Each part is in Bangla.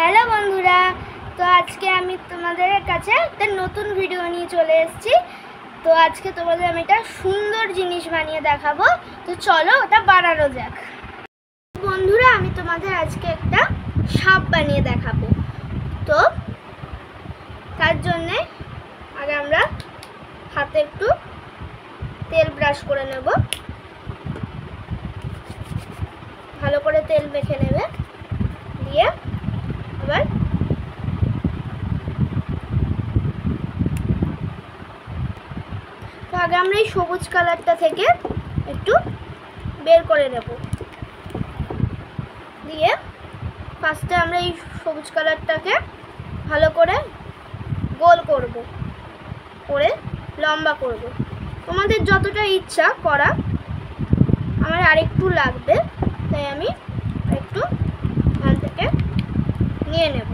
হ্যালো বন্ধুরা, তো আজকে আমি তোমাদের কাছে একটা নতুন ভিডিও নিয়ে চলে এসেছি। তো আজকে তোমাদের আমি একটা সুন্দর জিনিস বানিয়ে দেখাবো। তো চলো ওটা বানানো যাক। বন্ধুরা, আমি তোমাদের আজকে একটা সাপ বানিয়ে দেখাবো। তো তার জন্যে আগে আমরা হাতে একটু তেল ব্রাশ করে নেব, ভালো করে তেল মেখে নেবে, দিয়ে এবার তো আগে আমরা এই সবুজ কালারটা থেকে একটু বের করে নেব, দিয়ে ফার্স্টে আমরা এই সবুজ কালারটাকে ভালো করে গোল করব, করে লম্বা করব। তোমাদের যতটা ইচ্ছা করা, আমার আরেকটু লাগবে, তাই আমি একটু এখান থেকে নিয়ে নেব।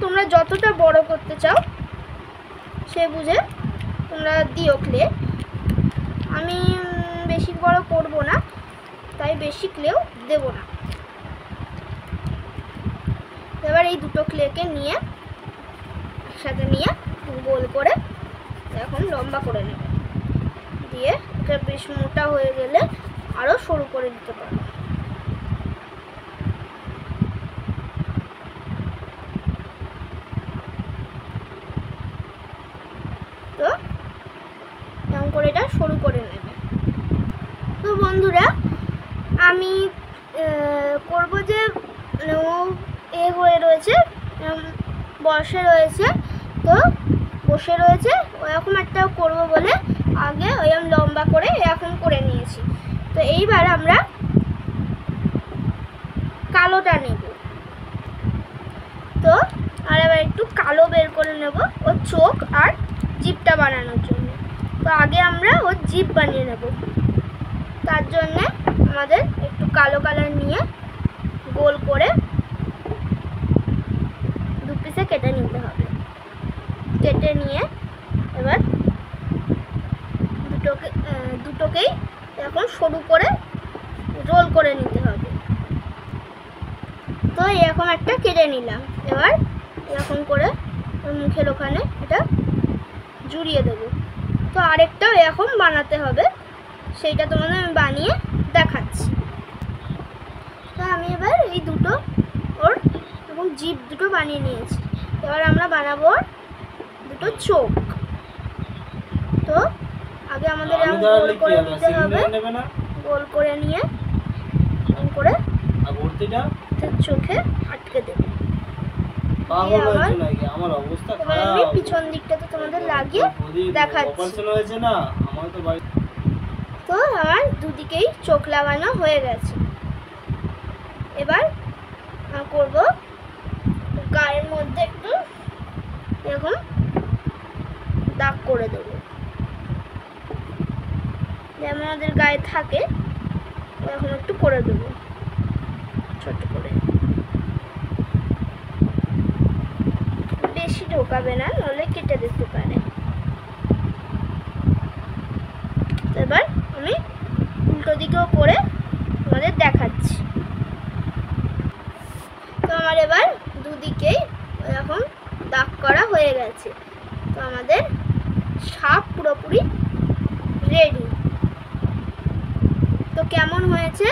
তোমরা যতটা বড় করতে চাও সে বুঝে তোমরা দিও ক্লে। আমি বেশি বড় করব না, তাই বেশি ক্লেও দেব না। এবার এই দুটো ক্লেকে নিয়ে একসাথে নিয়ে গোল করে এখন লম্বা করে নেবে, দিয়ে এটা বেশ মোটা হয়ে গেলে আরও সরু করে দিতে পারো। তো এমন করে এটা সরু করে নেবে। তো বন্ধুরা, আমি করব যে ও হয়ে রয়েছে, বসে রয়েছে, তো বসে রয়েছে ওরকম একটা করব বলে আগে ওরকম লম্বা করে এরকম করে নিয়েছি। তো এইবার আমরা কালোটা নেব। তো আর এবার একটু কালো বের করে নেব ওর চোখ আর জিভটা বানানোর জন্য। তো আগে আমরা ওর জিভ বানিয়ে নেব, তার জন্যে আমাদের একটু কালো কালার নিয়ে গোল করে দু পিসে কেটে নিতে হবে। কেটে নিয়ে এবার দুটোকেই এরকম সরু করে রোল করে নিতে হবে। তো এরকম একটা কেটে নিলাম, এবার এরকম করে মুখের ওখানে এটা জুড়িয়ে দেবো। তো আরেকটাও এরকম বানাতে হবে, সেইটা তোমাদের আমি বানিয়ে দেখাচ্ছি। তো আমি এবার এই দুটো ওর এবং জিভ দুটো বানিয়ে নিয়েছি। এবার আমরা বানাবো ওর দুটো চোখ। তো আগে আমাদের এরকম গোল করে নিতে হবে, গোল করে নিয়ে এরকম করে চোখে আটকে দেবে। আমি পিছন দিকটাতে তোমাদের লাগিয়ে দেখাচ্ছি। তো আমার দুদিকেই চোখ লাগানো হয়ে গেছে। এবার করব গায়ের মধ্যে একটু এরকম দাগ করে দেবো, যেমন আমাদের গায়ে থাকে এরকম একটু করে দেবো ছোট করে। বেশি ঢোকাবে না, নইলে কেটে দিতে পারে। এবার আমি উল্টো দিকেও করে তোমাদের দেখাচ্ছি। তো আমার এবার দুদিকেই এরকম দাগ করা হয়ে গেছে। তো আমাদের সাপ পুরোপুরি রেডি। তো কেমন হয়েছে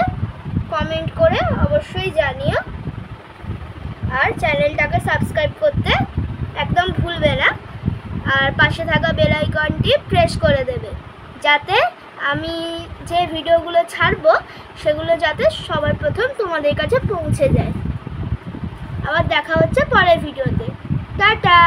কমেন্ট করে অবশ্যই জানিও, আর চ্যানেলটাকে সাবস্ক্রাইব করতে একদম ভুলবে না, আর পাশে থাকা বেল আইকনটি প্রেস করে দেবে, যাতে আমি যে ভিডিওগুলো ছাড়বো সেগুলো যাতে সবার প্রথম তোমাদের কাছে পৌঁছে যায়। আবার দেখা হচ্ছে পরের ভিডিওতে। টাটা।